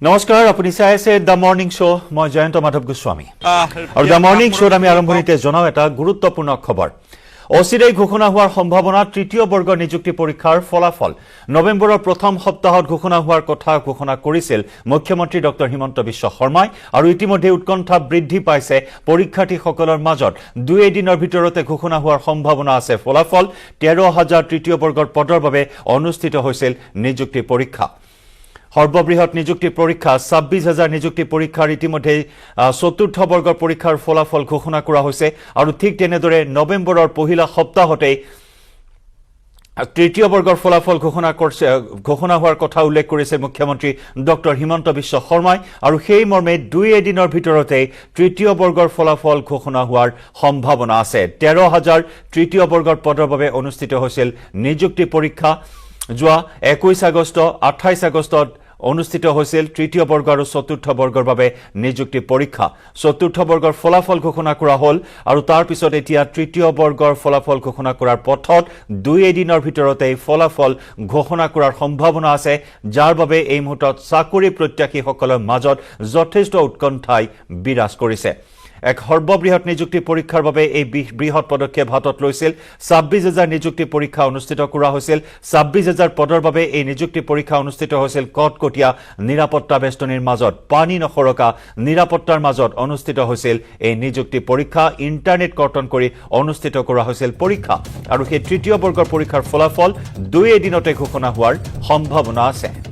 নমস্কাৰ আপুনি চাই আছে দ্য মৰ্নিং শ্ব মই জয়ন্ত মাধৱ গোস্বামী আৰু দ্য মৰ্নিং শ্ব'ত আমি আৰম্ভণিতে জনাও এটা গুৰুত্বপূৰ্ণ খবৰ অচিৰেই ঘোষণা হোৱাৰ সম্ভাৱনা তৃতীয় বৰ্গ নিযুক্তি পৰীক্ষাৰ ফলাফল নৱেম্বৰৰ প্ৰথম সপ্তাহত ঘোষণা হোৱাৰ কথা ঘোষণা কৰিছিল মুখ্যমন্ত্ৰী ডক্টৰ হিমন্ত বিশ্ব শৰ্মাই আৰু ইতিমধ্যে উৎকণ্ঠা বৃদ্ধি পাইছে পৰীক্ষাৰ্থীসকলৰ মাজত দুই এদিনৰ ভিতৰতে ঘোষণা হোৱাৰ সম্ভাৱনা আছে ফলাফল ১৩,০০০ তৃতীয় বৰ্গৰ পদৰ বাবে অনুষ্ঠিত হৈছিল নিযুক্তি পৰীক্ষা সৰ্ববৃহৎ নিযুক্তি পৰীক্ষা ২৬,০০০ নিযুক্তি পৰীক্ষাৰ ইতিমধ্যে চতুৰ্থ বৰ্গৰ পৰীক্ষাৰ ফলাফল ঘোষণা কৰা হৈছে আৰু ঠিক তেনেদৰে নৱেম্বৰৰ পহিলা সপ্তাহতেই তৃতীয় বৰ্গৰ ফলাফল ঘোষণা হোৱাৰ কথা উল্লেখ কৰিছে মুখ্যমন্ত্ৰী ডক্টৰ হিমন্ত বিশ্ব শৰ্মাই আৰু সেই মৰ্মে দুই এদিনৰ ভিতৰতে তৃতীয় বৰ্গৰ ফলাফল ঘোষণা হোৱাৰ সম্ভাৱনা আছে ১৩,০০০ তৃতীয় বৰ্গৰ পদৰ বাবে অনুষ্ঠিত হৈছিল নিযুক্তি পৰীক্ষা যোৱা ২১ আগষ্ট ২৮ আগষ্টত অনুষ্ঠিত হৈছিল তৃতীয় বৰ্গ আৰু চতুৰ্থ বৰ্গৰ বাবে নিযুক্তি পৰীক্ষা চতুৰ্থ বৰ্গৰ ফলাফল ঘোষণা কৰা হ'ল আৰু তাৰ পিছত এতিয়া তৃতীয় বৰ্গৰ ফলাফল ঘোষণা কৰাৰ পথত দুই এদিনৰ ভিতৰতে ফলাফল ঘোষণা কৰাৰ সম্ভাৱনা আছে যাৰ বাবে এই মুহূৰ্তত চাকৰি প্ৰত্যাশীসকলৰ মাজত যথেষ্ট উৎকণ্ঠাই বিৰাজ কৰিছে এক সৰ্ববৃহৎ নিযুক্তি পৰীক্ষাৰ বাবে এই বৃহৎ পদক্ষেপ হাতত লৈছিল ২৬,০০০ নিযুক্তি পৰীক্ষা অনুষ্ঠিত কৰা হৈছিল ২৬,০০০ পদৰ বাবে এই নিযুক্তি পৰীক্ষা অনুষ্ঠিত হৈছিল কটকটীয়া নিৰাপত্তা বেষ্টনীৰ মাজত পানী নসৰকা নিৰাপত্তাৰ মাজত অনুষ্ঠিত হৈছিল এই নিযুক্তি পৰীক্ষা ইণ্টাৰনেট কৰ্তন কৰি অনুষ্ঠিত কৰা হৈছিল পৰীক্ষা আৰু সেই তৃতীয় বৰ্গৰ পৰীক্ষাৰ ফলাফল দুই এদিনতে ঘোষণা হোৱাৰ সম্ভাৱনা আছে